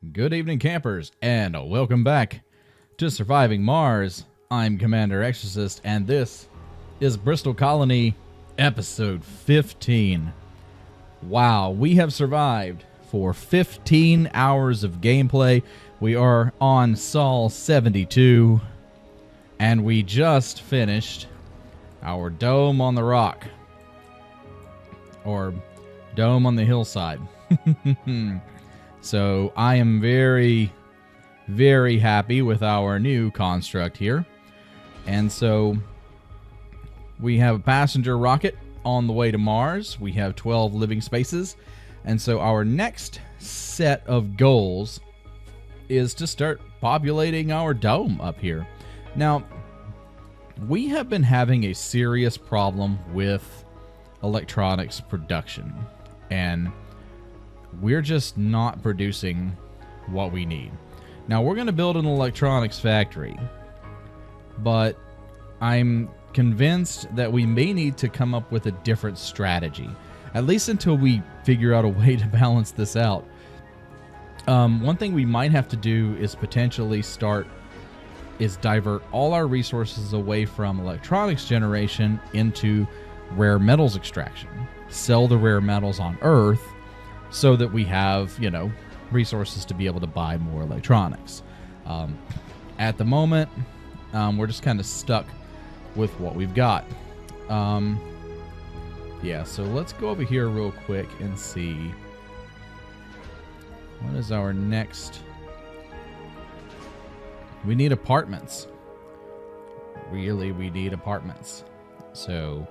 Good evening, campers, and welcome back to Surviving Mars. I'm Commander Exorcist, and this is Bristol Colony, episode 15. Wow, we have survived for 15 hours of gameplay. We are on Sol 72, and we just finished our dome on the rock, or dome on the hillside. So I am very, very happy with our new construct here. And so we have a passenger rocket on the way to Mars. We have 12 living spaces. And so our next set of goals is to start populating our dome up here. Now, we have been having a serious problem with electronics production. And we're just not producing what we need. Now, we're going to build an electronics factory, but I'm convinced that we may need to come up with a different strategy, at least until we figure out a way to balance this out. One thing we might have to do is potentially divert all our resources away from electronics generation into rare metals extraction. Sell the rare metals on Earth, so that we have, resources to be able to buy more electronics. At the moment, we're just kind of stuck with what we've got. Yeah, so let's go over here real quick and see what is our next. We need apartments. Really, we need apartments. So,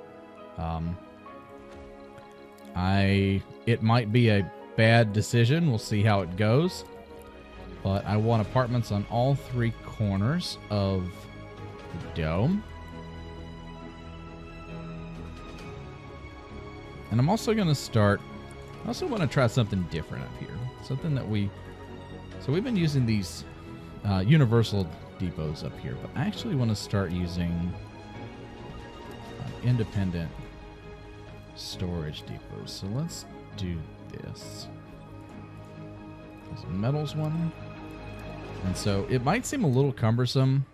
it might be a bad decision. We'll see how it goes. But I want apartments on all three corners of the dome. And I'm also going to start... I also want to try something different up here. Something that So we've been using these universal depots up here. But I actually want to start using independent storage depots. So let's do this. There's a metals one. And so it might seem a little cumbersome,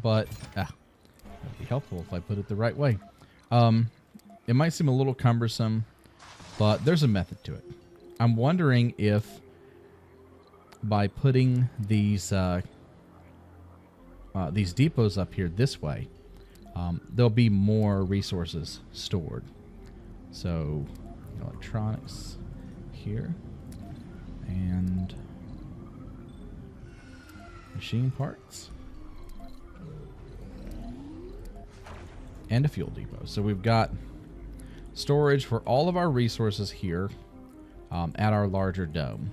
but that'd be helpful if I put it the right way. It might seem a little cumbersome, but there's a method to it. I'm wondering if by putting these depots up here this way, there'll be more resources stored. So, electronics here, and machine parts, and a fuel depot. So we've got storage for all of our resources here at our larger dome.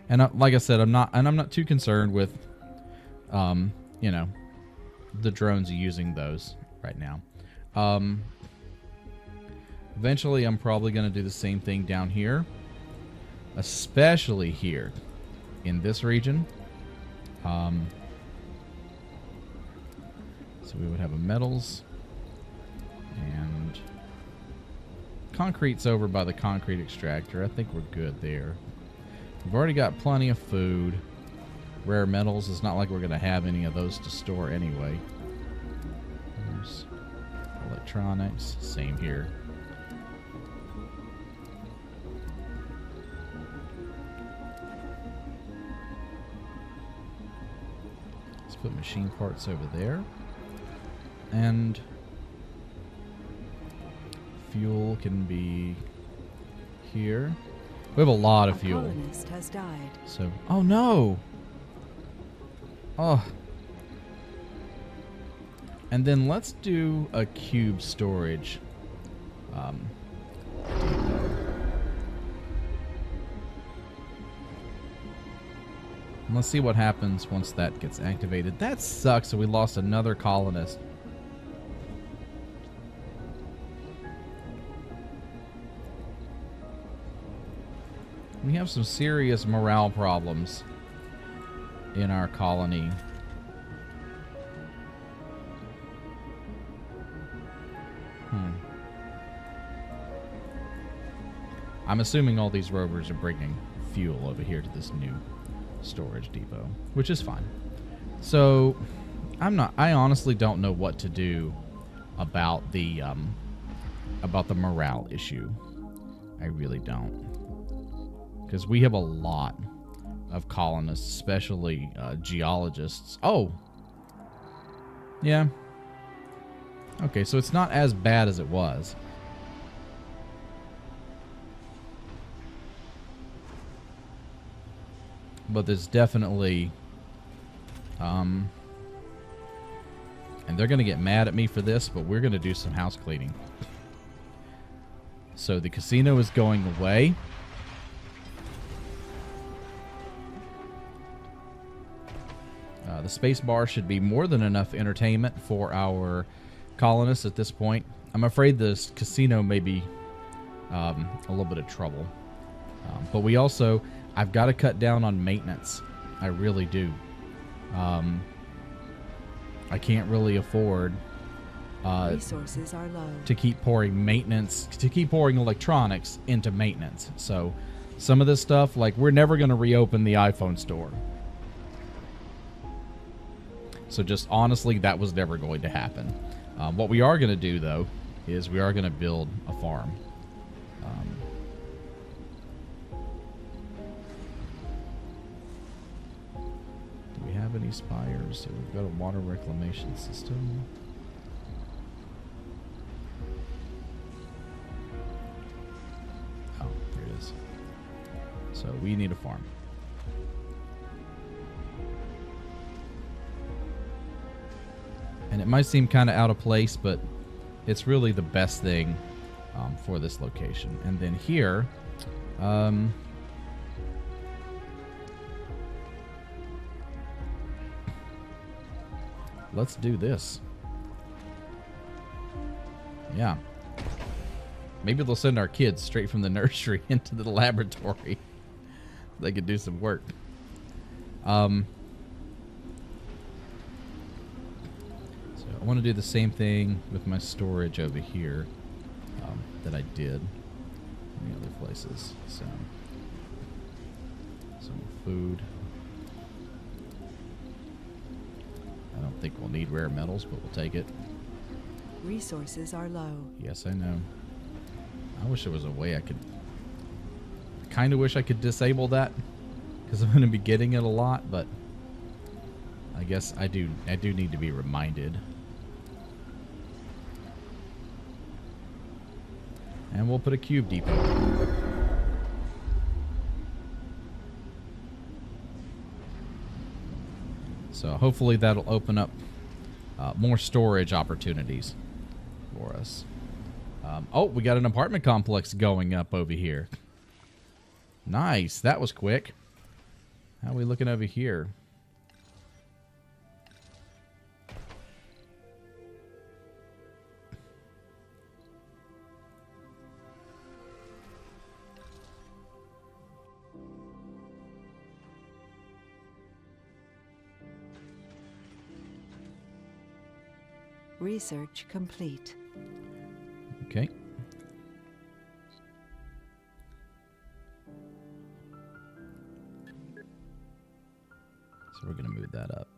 And like I said, I'm not too concerned with, the drones using those right now. Eventually, I'm probably going to do the same thing down here, especially here in this region. So we would have a metals, and concrete's over by the concrete extractor. I think we're good there. We've already got plenty of food. Rare metals, it's not like we're going to have any of those to store anyway. There's electronics, same here. Let's put machine parts over there. And fuel can be here. We have a lot of fuel. Colonist has died. So, oh no! Oh. And then let's do a cube storage. And let's see what happens once that gets activated. That sucks, so we lost another colonist. We have some serious morale problems in our colony. I'm assuming all these rovers are bringing fuel over here to this new storage depot, which is fine. So I honestly don't know what to do about the morale issue. I really don't. Because we have a lot of colonists, especially geologists. Oh! Yeah. Okay, so it's not as bad as it was. But there's definitely... and they're going to get mad at me for this, but we're going to do some house cleaning. So the casino is going away. The space bar should be more than enough entertainment for our colonists at this point. I'm afraid this casino may be a little bit of trouble. But we also... I've got to cut down on maintenance. I really do. I can't really afford resources are low. to keep pouring electronics into maintenance. So some of this stuff, like, we're never going to reopen the iPhone store. So just honestly, that was never going to happen. What we are going to do, though, is we are going to build a farm. Do we have any spires? So we've got a water reclamation system. Oh, there it is. So we need a farm. And it might seem kind of out of place, but it's really the best thing for this location. And then here, let's do this. Yeah. Maybe they'll send our kids straight from the nursery into the laboratory. They could do some work. I want to do the same thing with my storage over here that I did in the other places. So, some food. I don't think we'll need rare metals, but we'll take it. Resources are low. Yes, I know. I wish there was a way I could... I kind of wish I could disable that, because I'm going to be getting it a lot, but I guess I do need to be reminded. And we'll put a cube depot. So hopefully that'll open up more storage opportunities for us. Oh, we got an apartment complex going up over here. Nice. That was quick. How are we looking over here? Research complete. Okay. So we're going to move that up.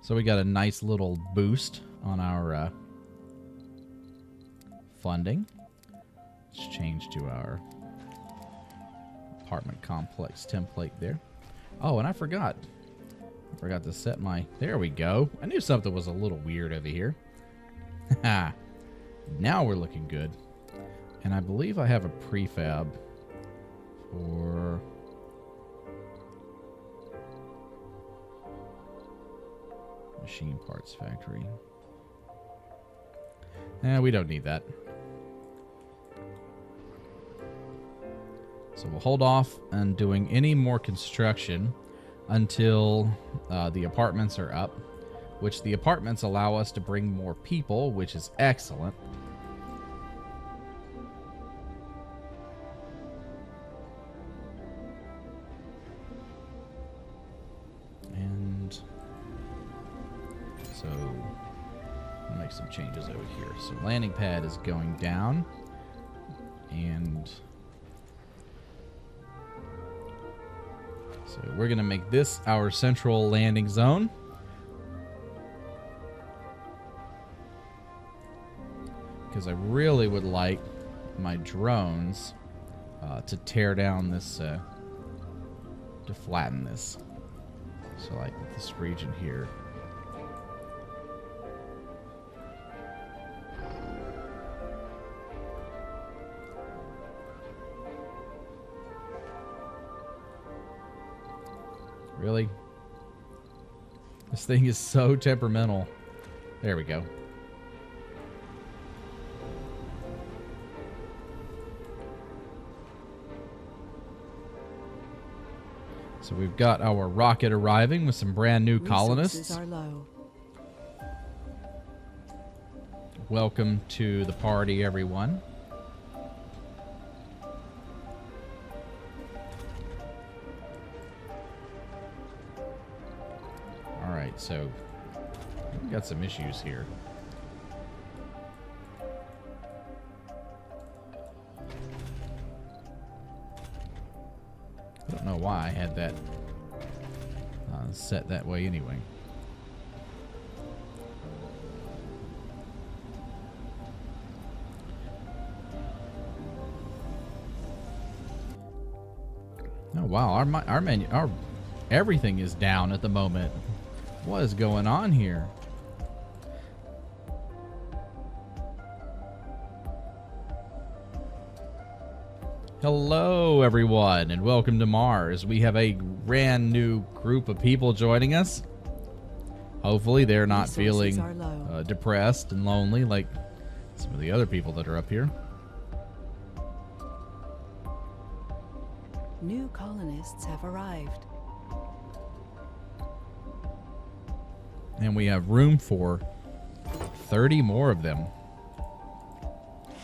So we got a nice little boost on our funding. Let's change to our apartment complex template there. Oh, and I forgot to set my... There we go. I knew something was a little weird over here. Now we're looking good. And I believe I have a prefab for... Machine parts factory. We don't need that. So we'll hold off on doing any more construction until the apartments are up, which the apartments allow us to bring more people, which is excellent. And so I'll make some changes over here. So landing pad is going down. And so we're going to make this our central landing zone. Because I really would like my drones to tear down this, to flatten this. So like this region here. Really? This thing is so temperamental. There we go. So we've got our rocket arriving with some brand new colonists. Resources are low. Welcome to the party, everyone. Alright, so we've got some issues here. I don't know why I had that set that way anyway. Oh wow, our everything is down at the moment. What is going on here? Hello, everyone, and welcome to Mars. We have a brand new group of people joining us. Hopefully, they're not feeling depressed and lonely like some of the other people that are up here. New colonists have arrived. And we have room for 30 more of them.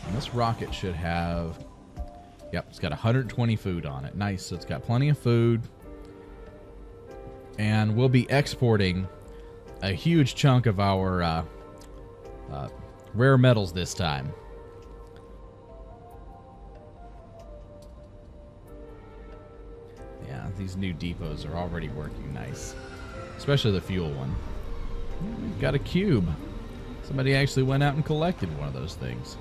And this rocket should have... Yep, it's got 120 food on it. Nice, so it's got plenty of food. And we'll be exporting a huge chunk of our rare metals this time. Yeah, these new depots are already working nice. Especially the fuel one. We've got a cube. Somebody actually went out and collected one of those things.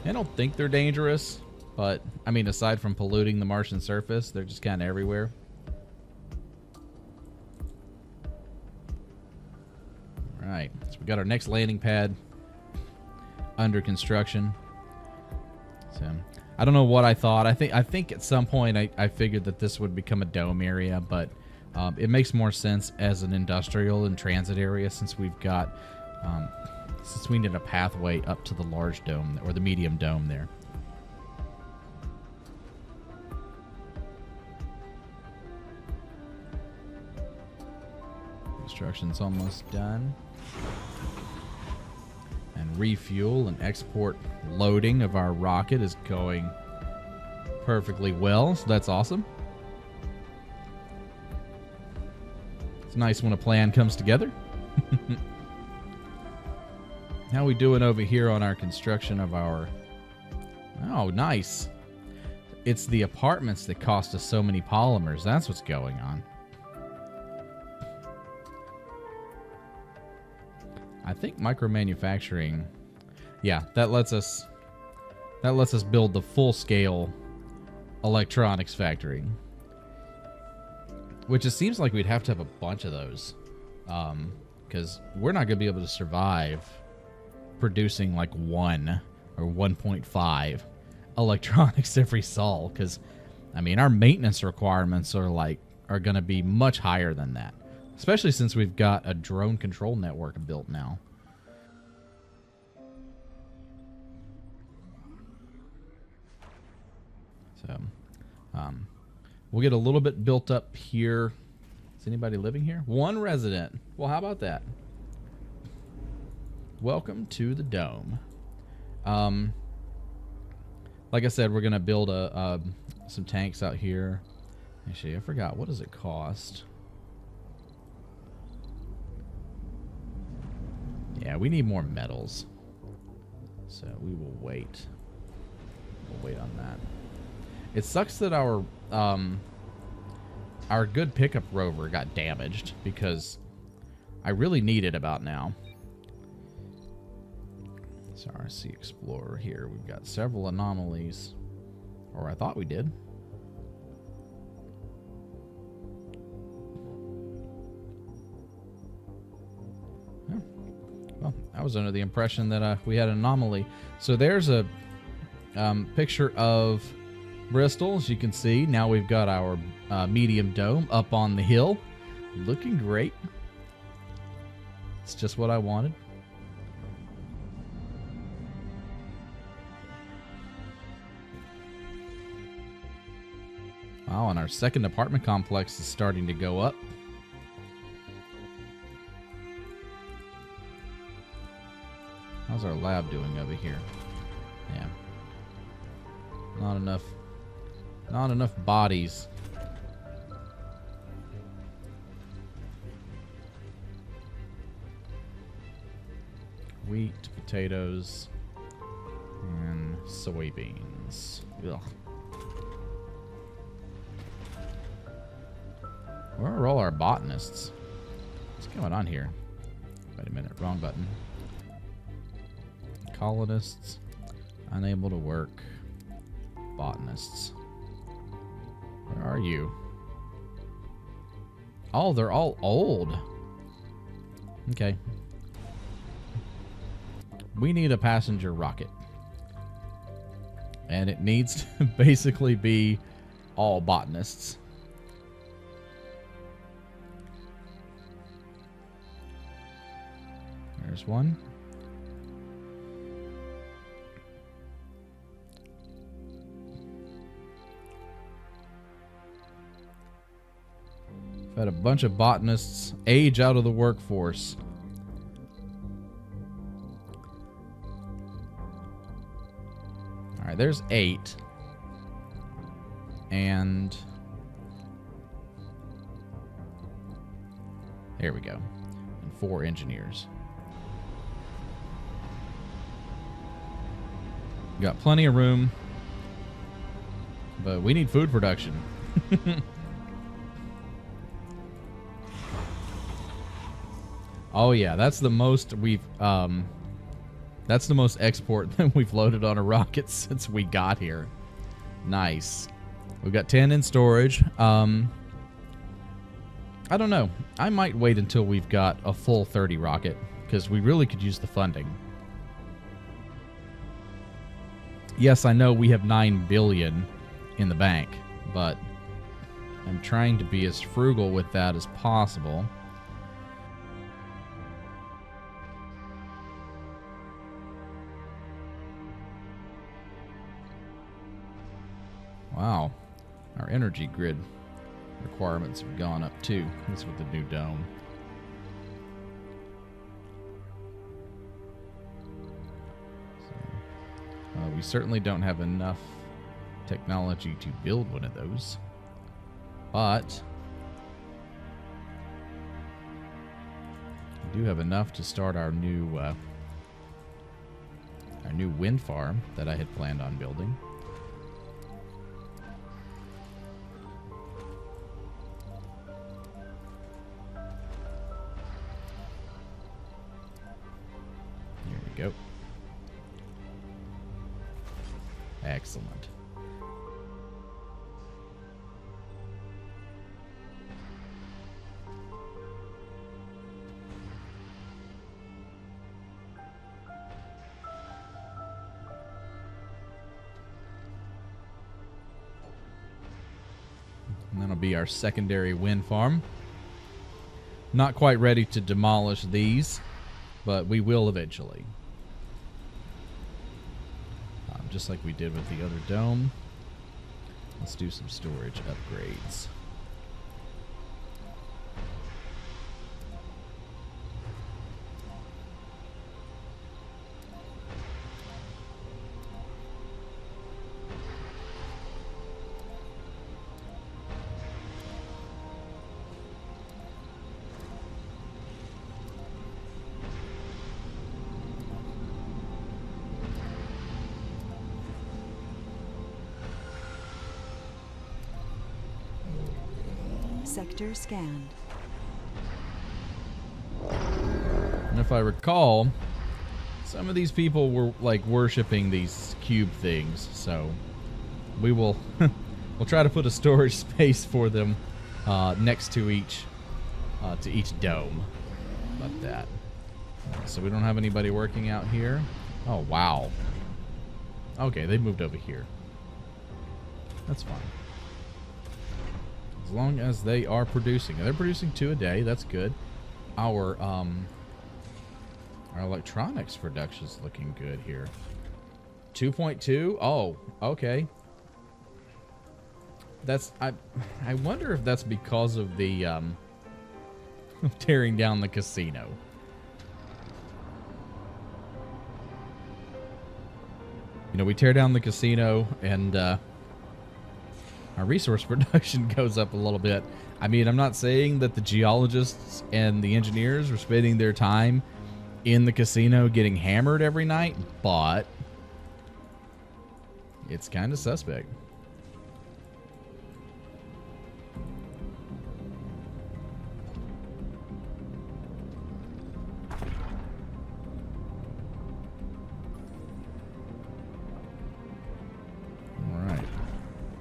I don't think they're dangerous, but, I mean, aside from polluting the Martian surface, they're just kind of everywhere. Alright, so we got our next landing pad under construction. So, I don't know what I thought. I think at some point I figured that this would become a dome area, but it makes more sense as an industrial and transit area since we've got... since we need a pathway up to the large dome, or the medium dome there. Construction's almost done. And refuel and export loading of our rocket is going perfectly well, so that's awesome. It's nice when a plan comes together. How we doing over here on our construction of our... Oh, nice. It's the apartments that cost us so many polymers. That's what's going on. I think micromanufacturing... Yeah, that lets us build the full-scale electronics factory. Which it seems like we'd have to have a bunch of those. Because we're not going to be able to survive... producing like 1 or 1.5 electronics every sol, because I mean our maintenance requirements are going to be much higher than that, especially since we've got a drone control network built now. So we'll get a little bit built up here. Is anybody living here? 1 resident. Well, how about that? Welcome to the dome. Like I said, we're gonna build some tanks out here. Actually, I forgot. What does it cost? Yeah, we need more metals. So we will wait. We'll wait on that. It sucks that our good pickup rover got damaged because I really need it about now. So RC Explorer here. We've got several anomalies. Or I thought we did. Yeah. Well, I was under the impression that we had an anomaly. So there's a picture of Bristol, as you can see. Now we've got our medium dome up on the hill. Looking great. It's just what I wanted. Wow, and our second apartment complex is starting to go up. How's our lab doing over here? Yeah. Not enough bodies. Wheat, potatoes, and soybeans. Ugh. Where are all our botanists? What's going on here? Wait a minute, wrong button. Colonists, unable to work. Botanists. Where are you? Oh, they're all old. Okay. We need a passenger rocket. And it needs to basically be all botanists. There's one. We've had a bunch of botanists age out of the workforce. Alright, there's 8. And there we go. And 4 engineers. Got plenty of room, but we need food production. Oh yeah, that's the most we've that's the most export that we've loaded on a rocket since we got here. Nice. We've got 10 in storage. I don't know. I might wait until we've got a full 30 rocket because we really could use the funding. Yes, I know we have 9 billion in the bank, but I'm trying to be as frugal with that as possible. Wow, our energy grid requirements have gone up too. This with the new dome. We certainly don't have enough technology to build one of those, but we do have enough to start our new wind farm that I had planned on building. Here we go. Excellent. And that'll be our secondary wind farm. Not quite ready to demolish these, but we will eventually. Just like we did with the other dome. Let's do some storage upgrades. Sector scanned. And if I recall, some of these people were like worshiping these cube things, so we will we'll try to put a storage space for them next to each dome. About that. So we don't have anybody working out here. Oh wow. Okay, they moved over here. That's fine. As long as they are producing. They're producing 2 a day. That's good. Our electronics production is looking good here. 2.2. Oh, okay. That's I wonder if that's because of the tearing down the casino. You know, we tear down the casino and our resource production goes up a little bit. I mean, I'm not saying that the geologists and the engineers are spending their time in the casino getting hammered every night, but it's kind of suspect. All right.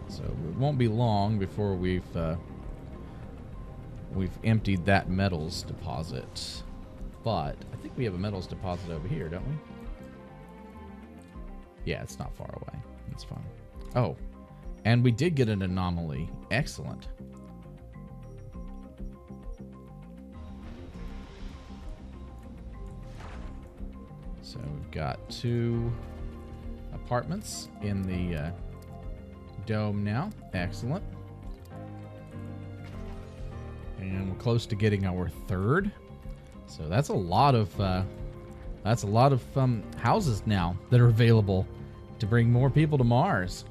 So it won't be long before we've emptied that metals deposit. But I think we have a metals deposit over here, don't we? Yeah, it's not far away. It's fine. Oh, and we did get an anomaly. Excellent. So we've got 2 apartments in the dome now. Excellent. And we're close to getting our 3rd. So that's a lot of houses now that are available to bring more people to Mars.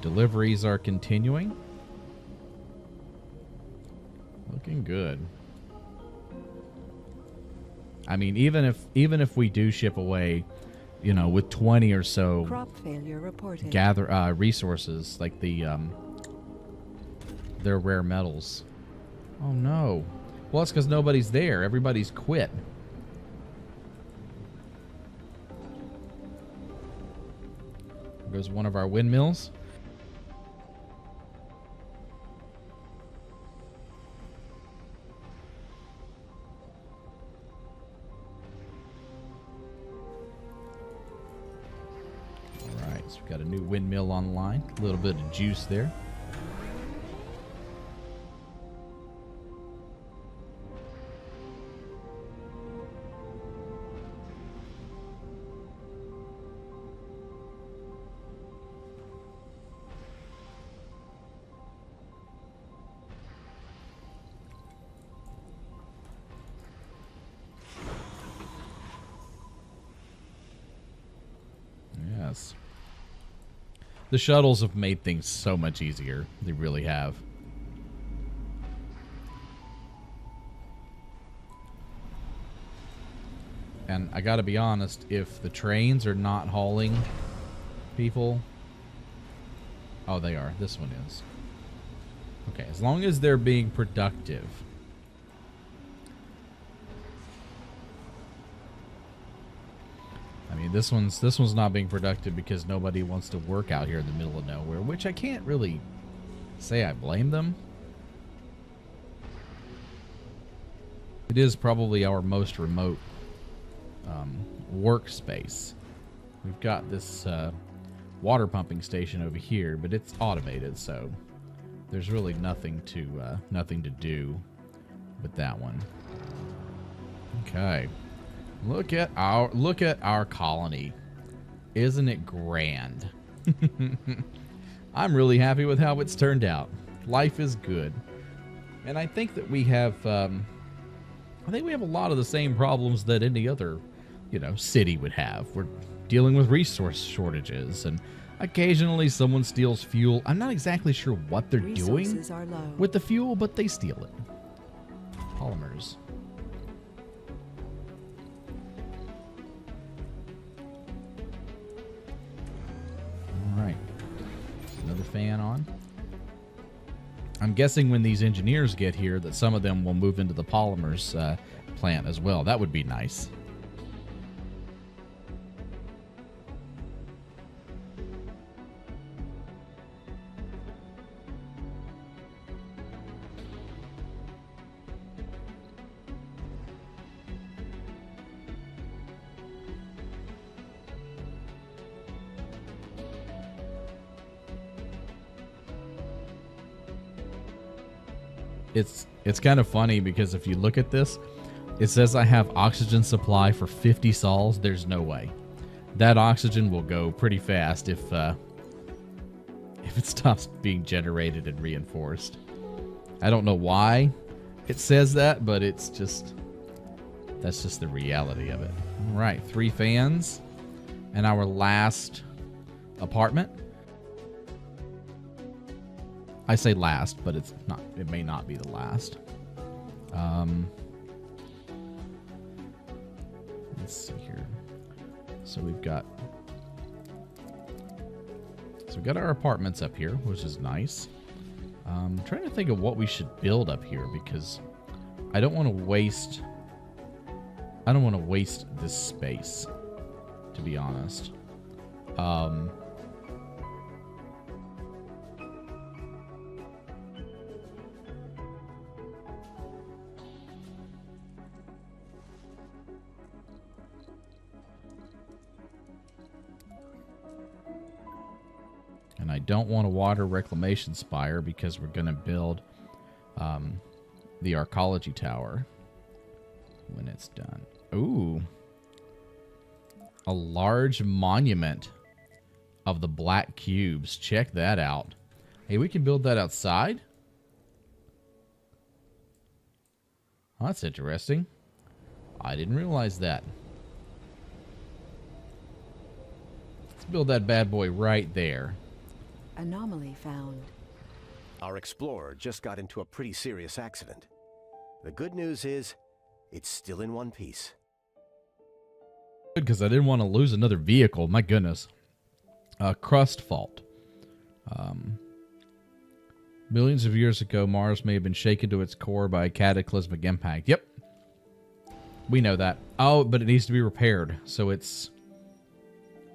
Deliveries are continuing. Looking good. I mean, even if we do ship away, you know, with 20 or so crop failure reported. Gather resources like their rare metals. Oh no. Well, it's because nobody's there. Everybody's quit. There goes one of our windmills. We've got a new windmill online. A little bit of juice there. Yes. The shuttles have made things so much easier. They really have. And I gotta be honest, if the trains are not hauling people... Oh, they are. This one is. Okay, as long as they're being productive. I mean, this one's not being productive because nobody wants to work out here in the middle of nowhere, which I can't really say I blame them. It is probably our most remote workspace. We've got this water pumping station over here, but it's automated, so there's really nothing to do with that one. Okay. Look at our colony. Isn't it grand? I'm really happy with how it's turned out. Life is good. And I think that we have a lot of the same problems that any other, city would have. We're dealing with resource shortages, and occasionally someone steals fuel. I'm not exactly sure what they're doing with the fuel, but they steal it. Polymers. fan on. I'm guessing when these engineers get here that some of them will move into the polymers plant as well. That would be nice. It's kind of funny because if you look at this, it says I have oxygen supply for 50 sols. There's no way. That oxygen will go pretty fast if it stops being generated and reinforced. I don't know why it says that, but that's just the reality of it. All right, 3 fans and our last apartment. I say last, but it's not. It may not be the last. Let's see here. So we've got our apartments up here, which is nice. I'm trying to think of what we should build up here because I don't want to waste. I don't want to waste this space, to be honest. And I don't want a water reclamation spire because we're going to build the arcology tower when it's done. Ooh. A large monument of the black cubes. Check that out. Hey, we can build that outside? Oh, that's interesting. I didn't realize that. Let's build that bad boy right there. Anomaly found. Our explorer just got into a pretty serious accident. The good news is, it's still in one piece. Good, because I didn't want to lose another vehicle. My goodness. Crust fault. Millions of years ago, Mars may have been shaken to its core by a cataclysmic impact. Yep. We know that. Oh, but it needs to be repaired. So it's...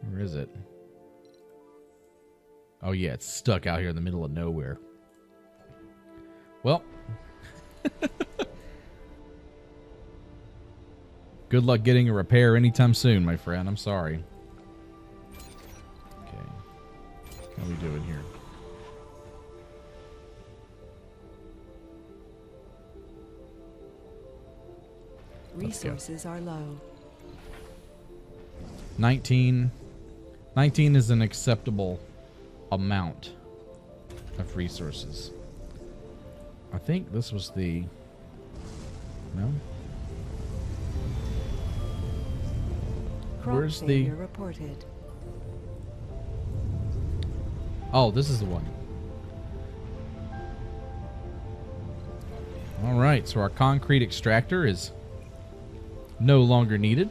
Where is it? Oh, yeah, it's stuck out here in the middle of nowhere. Well. Good luck getting a repair anytime soon, my friend. I'm sorry. Okay. How are we doing here? Resources are low. 19. 19 is an acceptable amount of resources. I think this was the... No? Where's the... reported. Oh, this is the one. All right, so our concrete extractor is no longer needed.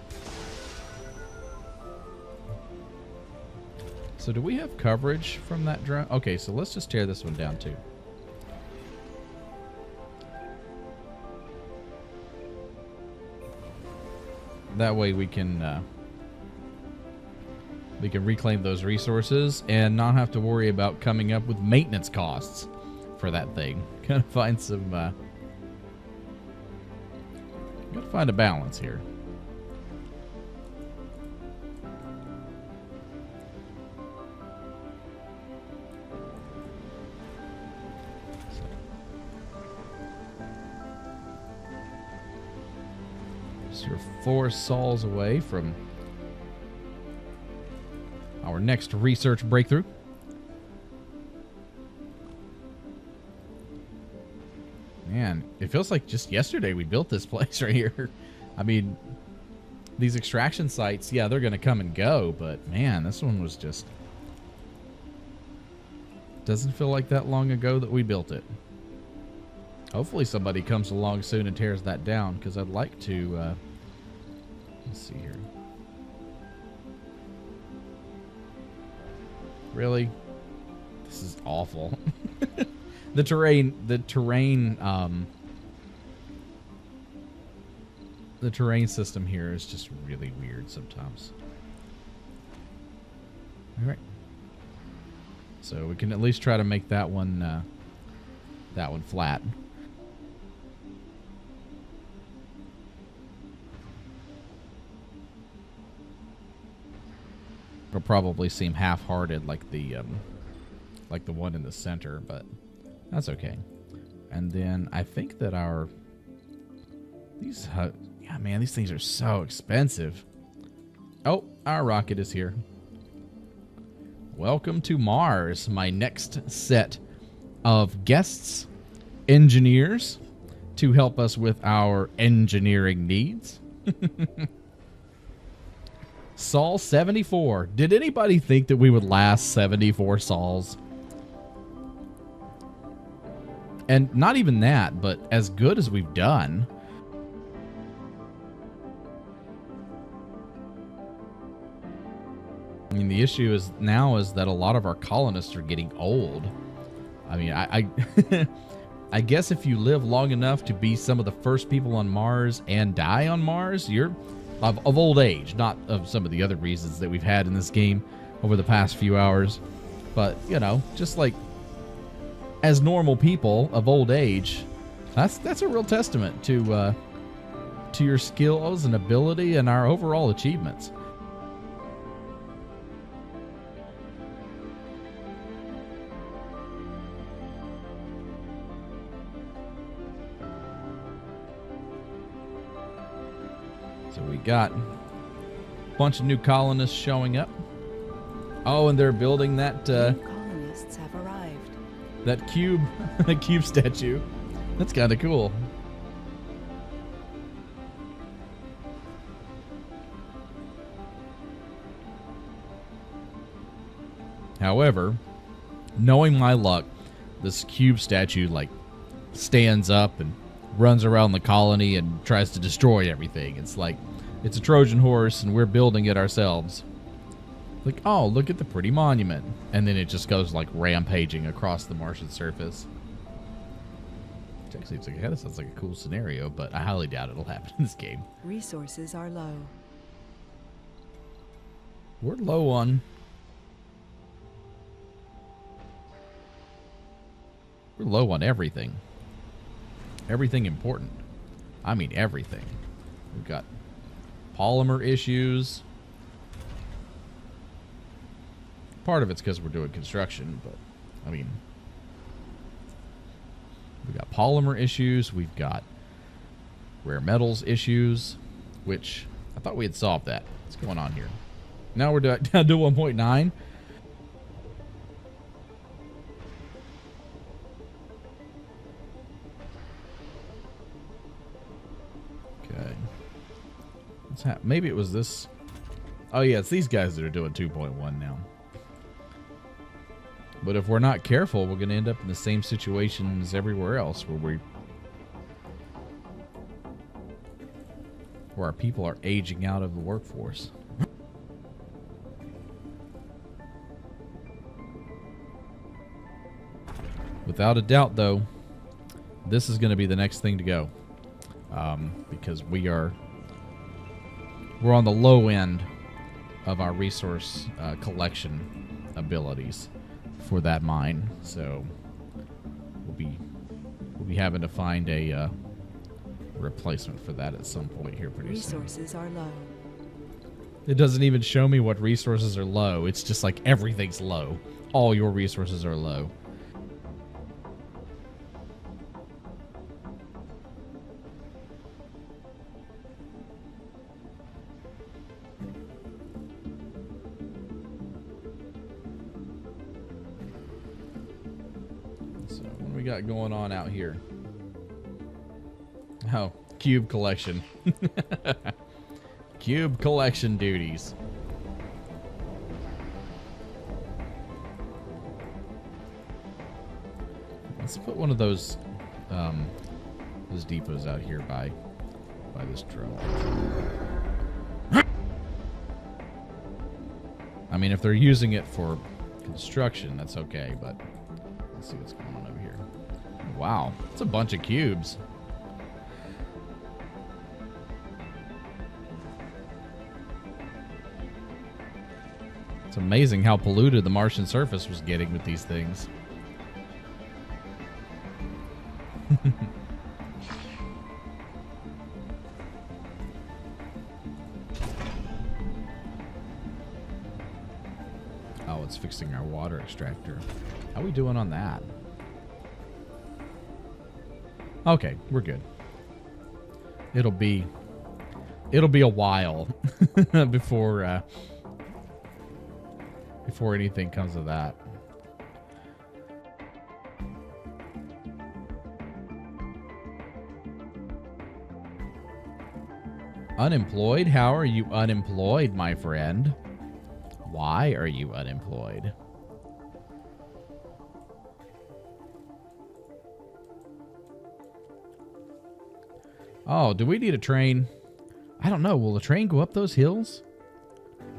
So do we have coverage from that drone? Okay, so let's just tear this one down too. That way we can reclaim those resources and not have to worry about coming up with maintenance costs for that thing. Gotta find some gotta find a balance here. So you're 4 sols away from our next research breakthrough. Man, it feels like just yesterday we built this place right here. I mean, these extraction sites, yeah, they're going to come and go, but man, this one was just... Doesn't feel like that long ago that we built it. Hopefully somebody comes along soon and tears that down, because I'd like to... let's see here. Really? This is awful. The terrain system here is just really weird sometimes. All right. So we can at least try to make that one flat. It'll probably seem half-hearted like the one in the center, but that's okay. And then I think that these things are so expensive. Oh, our rocket is here. Welcome to Mars, my next set of guests, engineers, to help us with our engineering needs. Sol 74. Did anybody think that we would last 74 Sols? And not even that, but as good as we've done. I mean, the issue is that a lot of our colonists are getting old. I mean, I guess if you live long enough to be some of the first people on Mars and die on Mars, you're of old age, not of some of the other reasons that we've had in this game over the past few hours. But, you know, just like as normal people of old age, that's a real testament to your skills and ability and our overall achievements. So we got a bunch of new colonists showing up. Oh, and they're building that New colonists have arrived. that cube cube statue. That's kind of cool. However, knowing my luck, this cube statue like stands up and runs around the colony and tries to destroy everything. It's like it's a Trojan horse and we're building it ourselves. Like, oh, look at the pretty monument. And then it just goes like rampaging across the Martian surface. Which actually kind of sounds like a cool scenario, but I highly doubt it'll happen in this game. Resources are low. We're low on... We're low on everything. Everything important. I mean everything. We've got polymer issues. Part of it's because we're doing construction, but I mean, we've got polymer issues. We've got rare metals issues, which I thought we had solved that. What's going on here? Now we're down to 1.9. Okay. Maybe it was this. Oh, yeah, it's these guys that are doing 2.1 now. But if we're not careful, we're going to end up in the same situation as everywhere else, where our people are aging out of the workforce. Without a doubt, though, this is going to be the next thing to go. Because we're on the low end of our resource collection abilities for that mine, so we'll be having to find a replacement for that at some point here pretty soon. Resources are low. It doesn't even show me what resources are low. It's just like everything's low. All your resources are low. Got going on out here? Oh, cube collection. Cube collection duties. Let's put one of those depots out here by this drone. I mean, if they're using it for construction, that's okay, but let's see what's going on over here. Wow, it's a bunch of cubes. It's amazing how polluted the Martian surface was getting with these things. Oh, it's fixing our water extractor. How are we doing on that? Okay, we're good. It'll be a while before anything comes of that. Unemployed? How are you unemployed, my friend? Why are you unemployed? Oh, do we need a train? I don't know. Will the train go up those hills?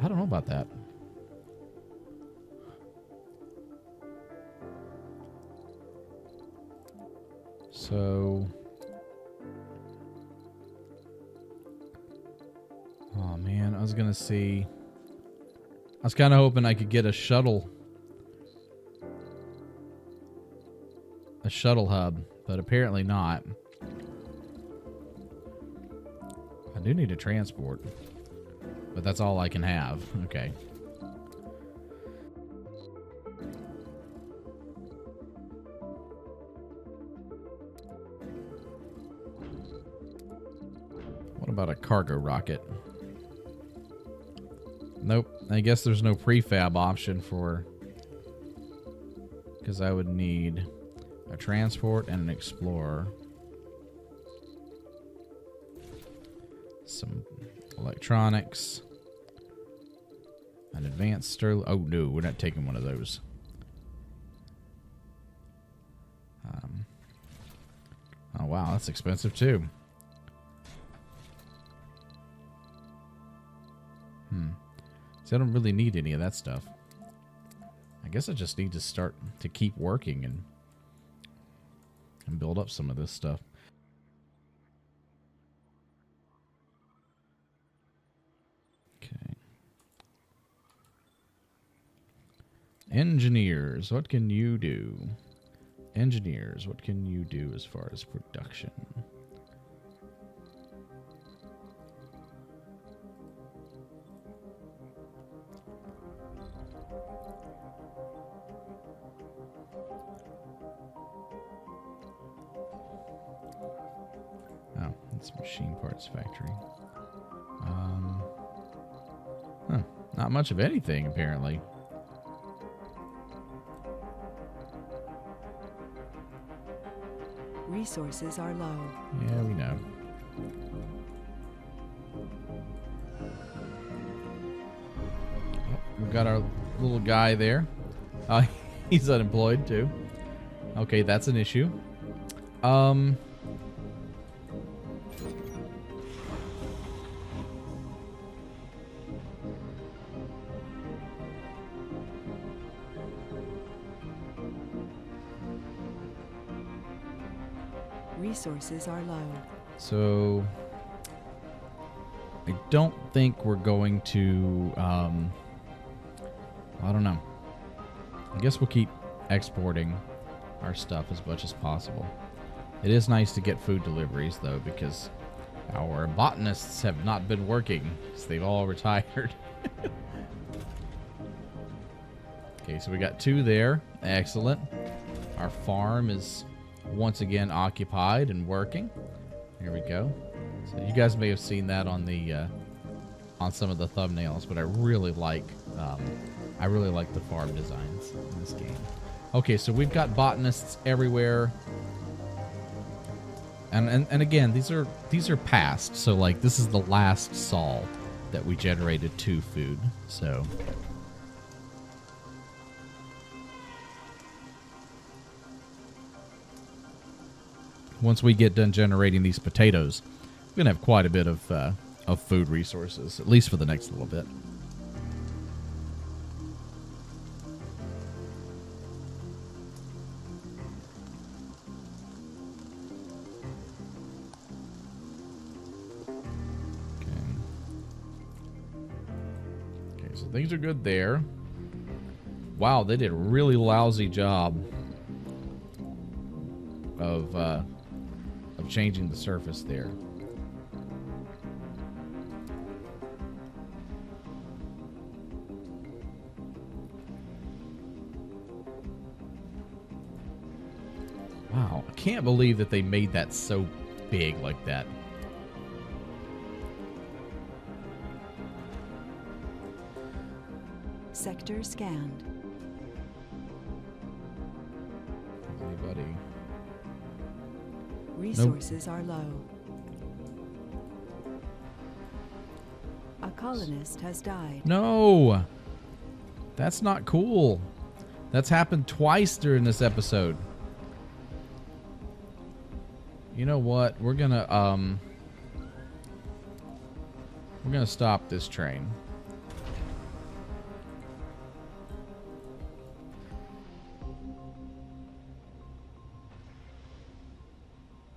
I don't know about that. So... oh, man. I was going to see... I was kind of hoping I could get a shuttle hub, but apparently not. I do need a transport, but that's all I can have. Okay. What about a cargo rocket? Nope. I guess there's no prefab option for... because I would need a transport and an explorer. Some electronics. An advanced sterling... oh, no. We're not taking one of those. Oh, wow. That's expensive, too. See, I don't really need any of that stuff. I guess I just need to start to keep working and build up some of this stuff. Okay. Engineers, what can you do? Engineers, what can you do as far as production? Oh, it's a machine parts factory. Not much of anything, apparently. Resources are low. Yeah, we know. Oh, we've got our little guy there. He's unemployed, too. Okay, that's an issue. Resources are low. So I don't think we're going to I don't know. I guess we'll keep exporting our stuff as much as possible. It is nice to get food deliveries, though, because our botanists have not been working because they've all retired. Okay, so we got 2 there. Excellent. Our farm is once again occupied and working. Here we go. So you guys may have seen that on the on some of the thumbnails, but I really like the farm designs in this game. Okay, so we've got botanists everywhere. And again, these are past. So like this is the last sol that we generated 2 food. So once we get done generating these potatoes, we're gonna have quite a bit of food resources, at least for the next little bit. So things are good there. Wow, they did a really lousy job of changing the surface there. Wow, I can't believe that they made that so big like that. Sector scanned. Anybody? Resources are low. A colonist has died. No! That's not cool. That's happened twice during this episode. You know what? We're gonna stop this train.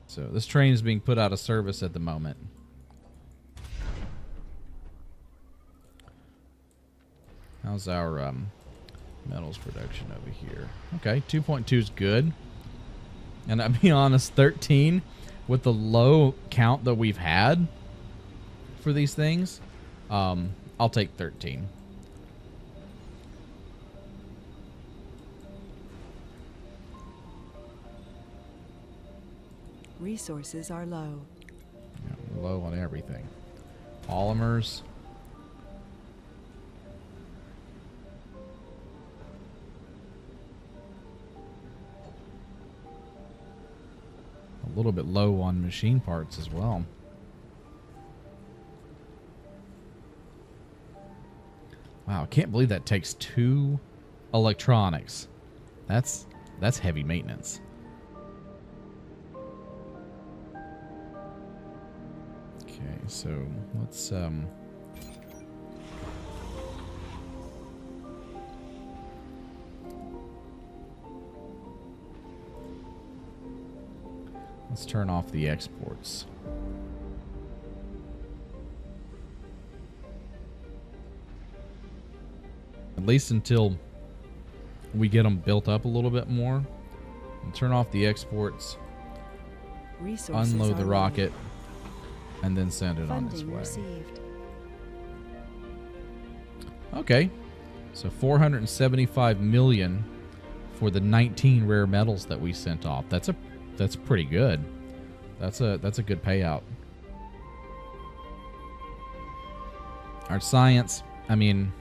So this train is being put out of service at the moment. How's our metals production over here? Okay, 2.2 is good. And I'll be honest, 13 with the low count that we've had for these things, I'll take 13. Resources are low. Yeah, we're low on everything. Polymers. A little bit low on machine parts as well. Wow, I can't believe that takes 2 electronics. That's heavy maintenance. Okay, so let's turn off the exports. At least until we get them built up a little bit more. And turn off the exports. Resources Unload the are rocket. low. And then send it on its Funding way. received. Okay. So 475 million for the 19 rare metals that we sent off. That's pretty good. That's a good payout. Our science, I mean,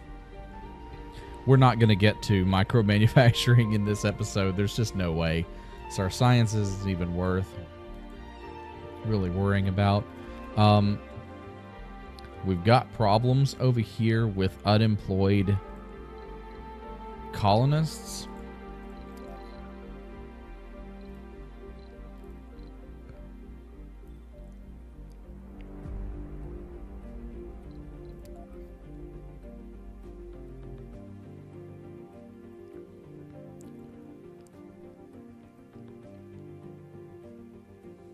we're not going to get to micro manufacturing in this episode. There's just no way. So our science isn't even worth really worrying about. We've got problems over here with unemployed colonists.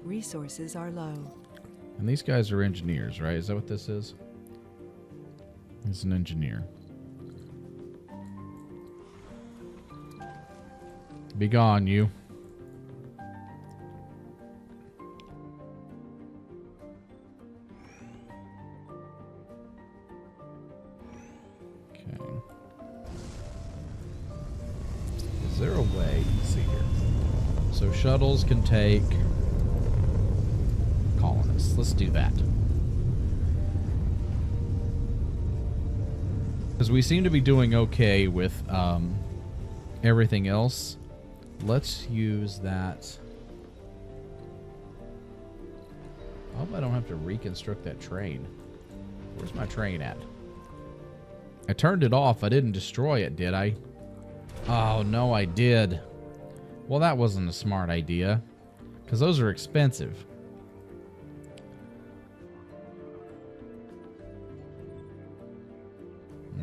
Resources are low. And these guys are engineers, right? Is that what this is? He's an engineer. Be gone, you. Okay. Is there a way? Let's see here. So shuttles can take colonists. Let's do that. Because we seem to be doing okay with everything else. Let's use that. I hope I don't have to reconstruct that train. Where's my train at? I turned it off. I didn't destroy it, did I? Oh, no, I did. Well, that wasn't a smart idea. Because those are expensive.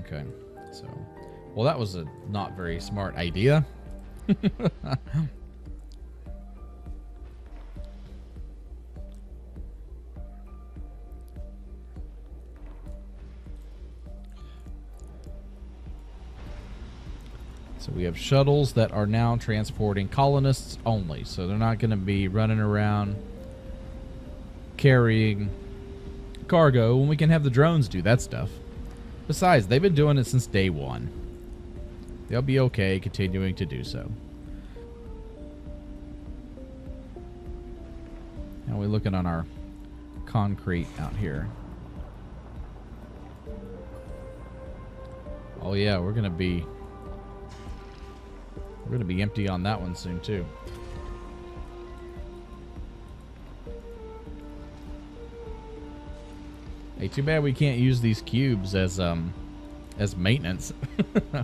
Okay, so... Well, that was a not very smart idea. So we have shuttles that are now transporting colonists only. So they're not going to be running around carrying cargo when we can have the drones do that stuff. Besides, they've been doing it since day one. They'll be okay continuing to do so. How are we looking on our concrete out here? Oh yeah, we're gonna be empty on that one soon too. Hey, too bad we can't use these cubes as maintenance. Okay,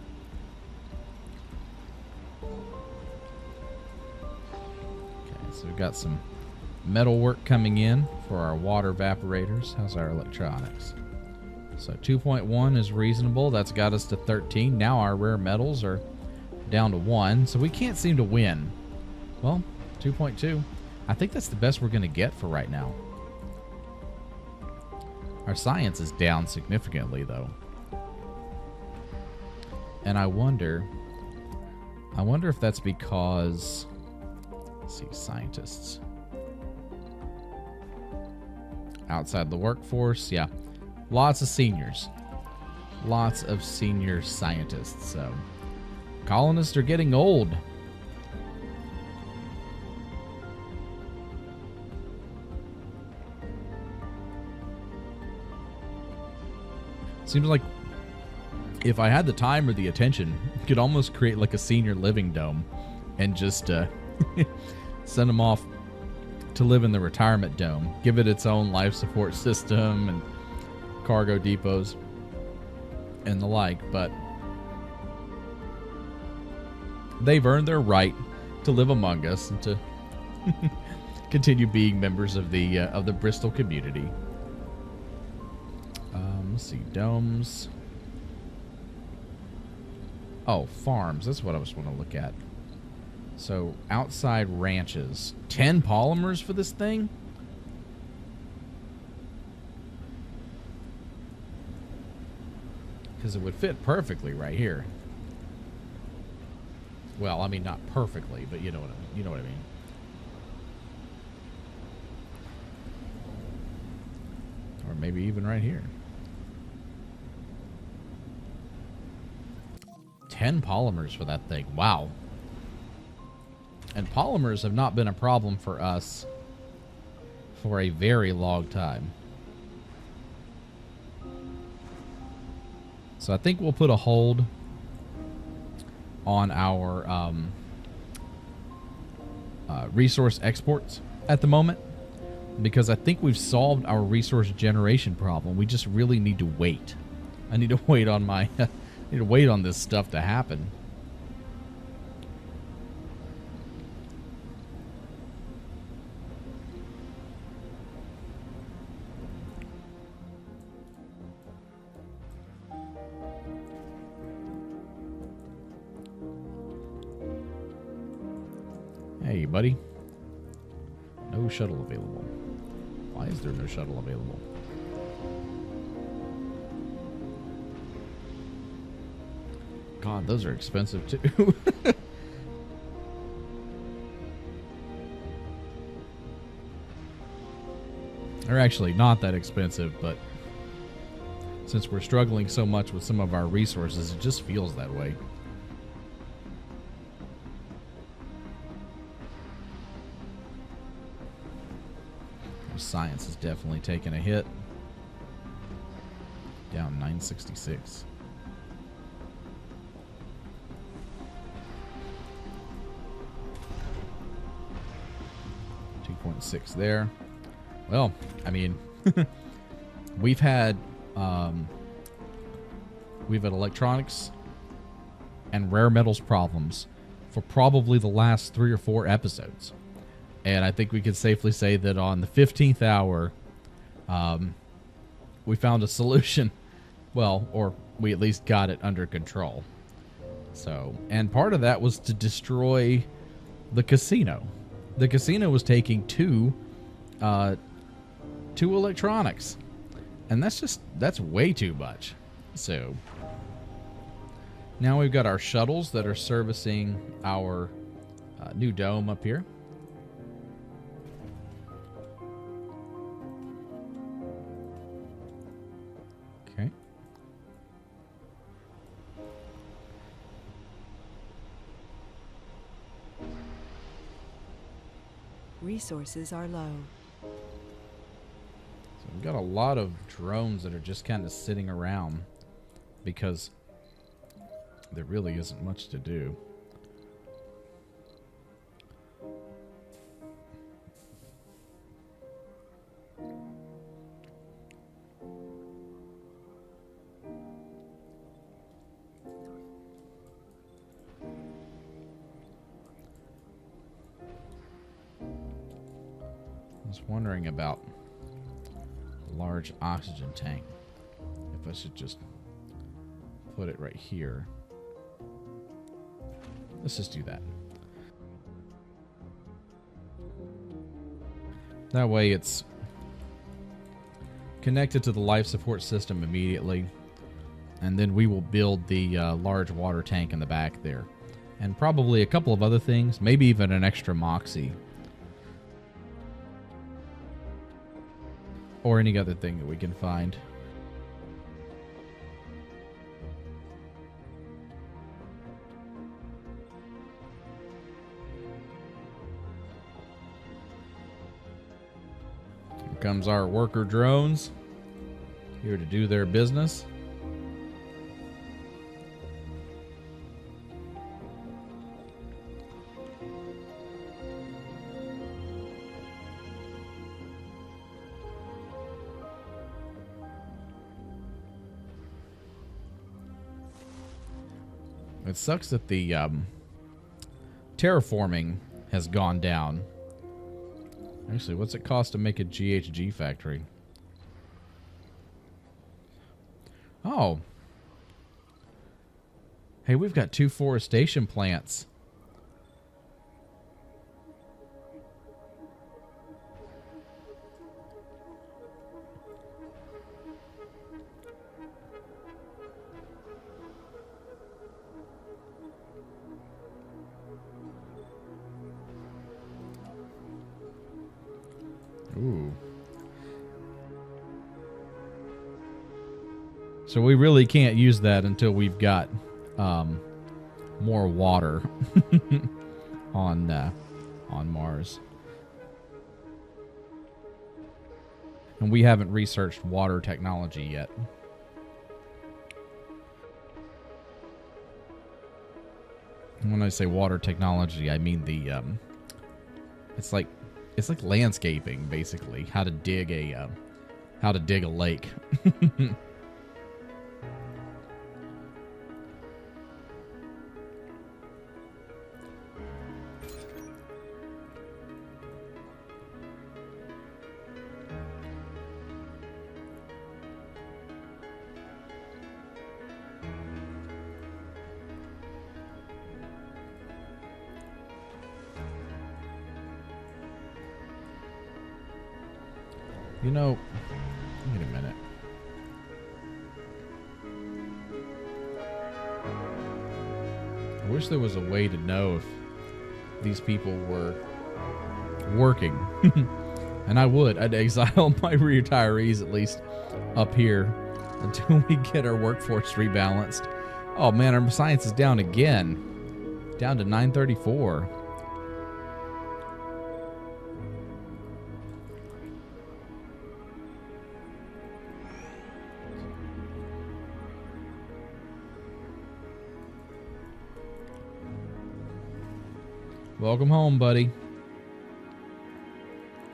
so we've got some metal work coming in for our water evaporators. How's our electronics? So 2.1 is reasonable. That's got us to 13. Now our rare metals are down to 1, so we can't seem to win. Well, 2.2. I think that's the best we're going to get for right now. Our science is down significantly, though. And I wonder if that's because... Let's see, scientists. Outside the workforce, yeah. Lots of seniors. Lots of senior scientists, so... Colonists are getting old. Seems like if I had the time or the attention, you could almost create like a senior living dome and just send them off to live in the retirement dome. Give it its own life support system and cargo depots and the like, but they've earned their right to live among us and to continue being members of the Bristol community. Let's see, domes. Oh, farms. That's what I was going to look at. So, outside ranches. 10 polymers for this thing? Because it would fit perfectly right here. Well, I mean, not perfectly, but you know what I mean. Or maybe even right here. 10 polymers for that thing. Wow. And polymers have not been a problem for us for a very long time. So I think we'll put a hold on our resource exports at the moment, because I think we've solved our resource generation problem. We just really need to wait. I need to wait on my need to wait on this stuff to happen. Hey, buddy. No shuttle available. Why is there no shuttle available? God, those are expensive too. They're actually not that expensive, but since we're struggling so much with some of our resources, it just feels that way. Science is definitely taking a hit. Down 966. 2.6 there. Well, I mean, we've had electronics and rare metals problems for probably the last 3 or 4 episodes. And I think we could safely say that on the 15th hour, we found a solution. Well, or we at least got it under control. So, and part of that was to destroy the casino. The casino was taking two electronics. And that's way too much. So, Now we've got our shuttles that are servicing our new dome up here. Okay. Resources are low. So we've got a lot of drones that are just kind of sitting around because there really isn't much to do. I was wondering about a large oxygen tank. If I should just put it right here. Let's just do that. That way it's connected to the life support system immediately. And then we will build the large water tank in the back there. And probably a couple of other things. Maybe even an extra Moxie. Or any other thing that we can find. Here comes our worker drones. Here to do their business. It sucks that the terraforming has gone down. Actually, what's it cost to make a GHG factory? Oh. Hey, we've got 2 forestation plants. Ooh. So we really can't use that until we've got more water on Mars. And we haven't researched water technology yet. And when I say water technology, I mean the it's like landscaping, basically. How to dig a lake. You know, wait a minute. I wish there was a way to know if these people were working. And I'd exile my retirees at least up here until we get our workforce rebalanced. Oh man, our science is down again. Down to 934. Welcome home, buddy.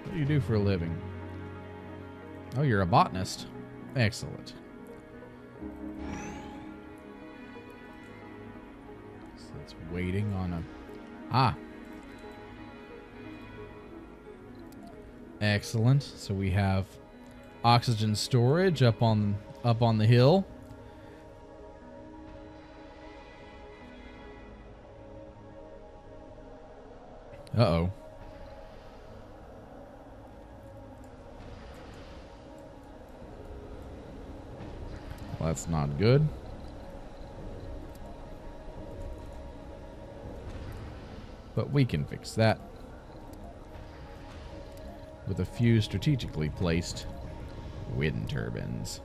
What do you do for a living? Oh, you're a botanist. Excellent. So it's waiting on a... Ah. Excellent. So we have oxygen storage up on the hill. Uh-oh. Well, that's not good. But we can fix that with a few strategically placed wind turbines.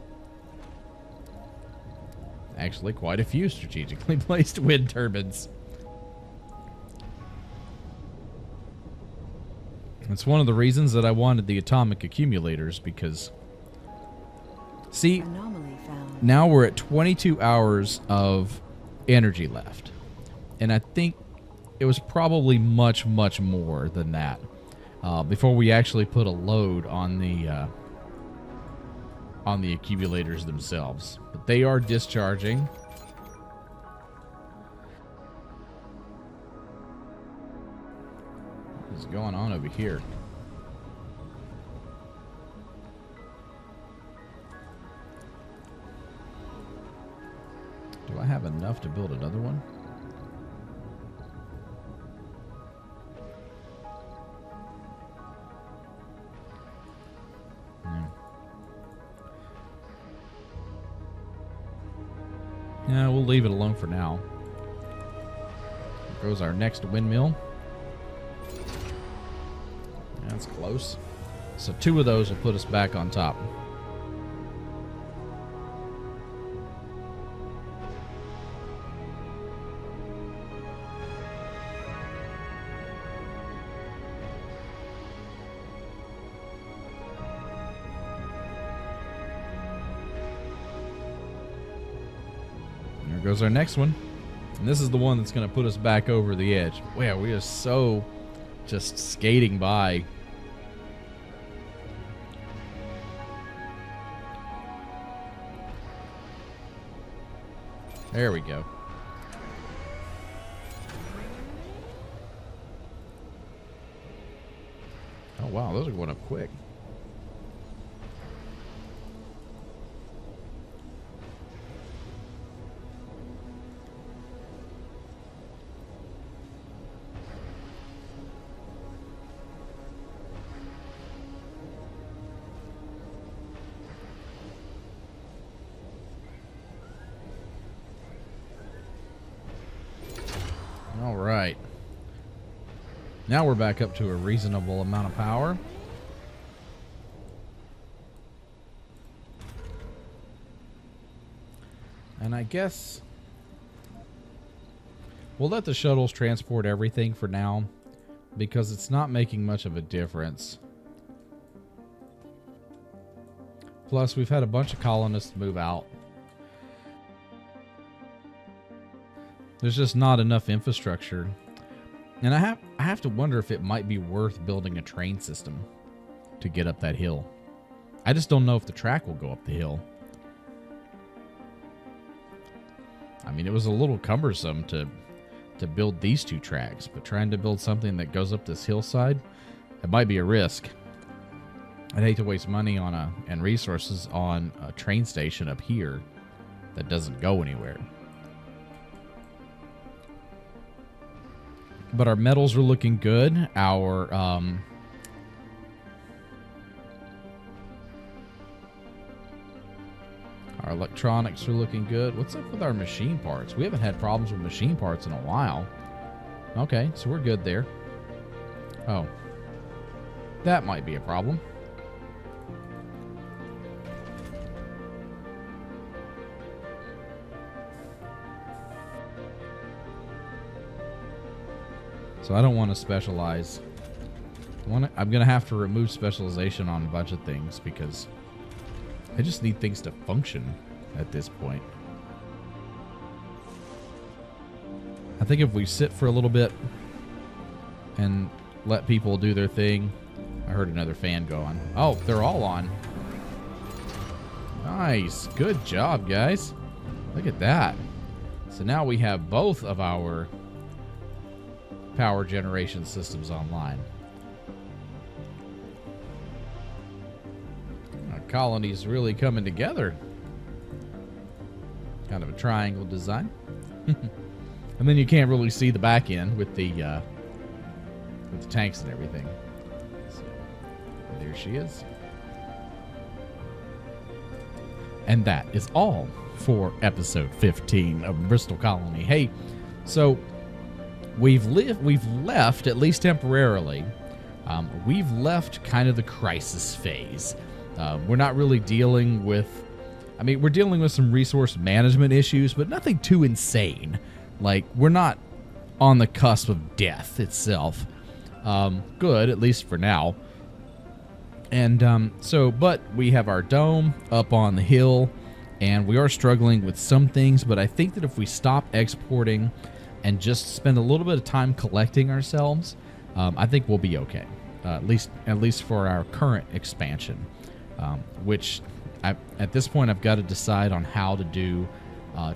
Actually, quite a few strategically placed wind turbines. It's one of the reasons that I wanted the atomic accumulators, because see, Anomaly found. now we're at 22 hours of energy left. And I think it was probably much, much more than that before we actually put a load on the accumulators themselves. But they are discharging. What is going on over here? Do I have enough to build another one? Yeah, we'll leave it alone for now. There goes our next windmill. That's close. So 2 of those will put us back on top. There goes our next one. And this is the one that's going to put us back over the edge. Wow, we are so just skating by. There we go. Oh, wow, those are going up quick. All right. Now we're back up to a reasonable amount of power. And I guess we'll let the shuttles transport everything for now, because it's not making much of a difference. Plus, we've had a bunch of colonists move out. There's just not enough infrastructure. And I have to wonder if it might be worth building a train system to get up that hill. I just don't know if the track will go up the hill. I mean, it was a little cumbersome to build these 2 tracks, but trying to build something that goes up this hillside, it might be a risk. I'd hate to waste money on and resources on a train station up here that doesn't go anywhere. But our metals are looking good. Our electronics are looking good. What's up with our machine parts? We haven't had problems with machine parts in a while. Okay, so we're good there. Oh. That might be a problem. So I don't want to specialize. I'm going to have to remove specialization on a bunch of things because I just need things to function at this point. I think if we sit for a little bit and let people do their thing. I heard another fan go on. Oh, they're all on. Nice. Good job, guys. Look at that. So now we have both of our power generation systems online. Our colony's really coming together. Kind of a triangle design. And then you can't really see the back end with the tanks and everything. So, there she is. And that is all for episode 15 of Bristol Colony. Hey, so we've left, at least temporarily, we've left kind of the crisis phase. We're not really dealing with, we're dealing with some resource management issues, but nothing too insane. Like, we're not on the cusp of death itself. Good, at least for now. And but we have our dome up on the hill, and we are struggling with some things, but I think that if we stop exporting and just spend a little bit of time collecting ourselves, I think we'll be okay. At least for our current expansion, which at this point I've got to decide on how to do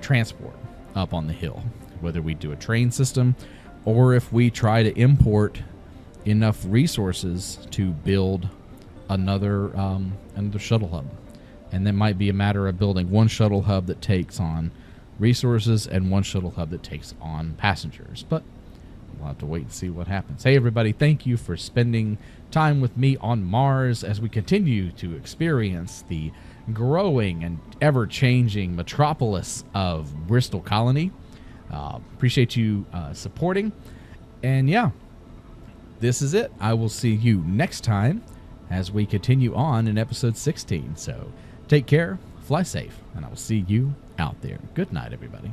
transport up on the hill, whether we do a train system or if we try to import enough resources to build another shuttle hub. And that might be a matter of building one shuttle hub that takes on resources and one shuttle hub that takes on passengers. But we'll have to wait and see what happens. Hey, everybody, thank you for spending time with me on Mars as we continue to experience the growing and ever-changing metropolis of Bristol Colony. Appreciate you supporting. And yeah, this is it. I will see you next time as we continue on in episode 16. So take care, fly safe, and I will see you out there. Good night, everybody.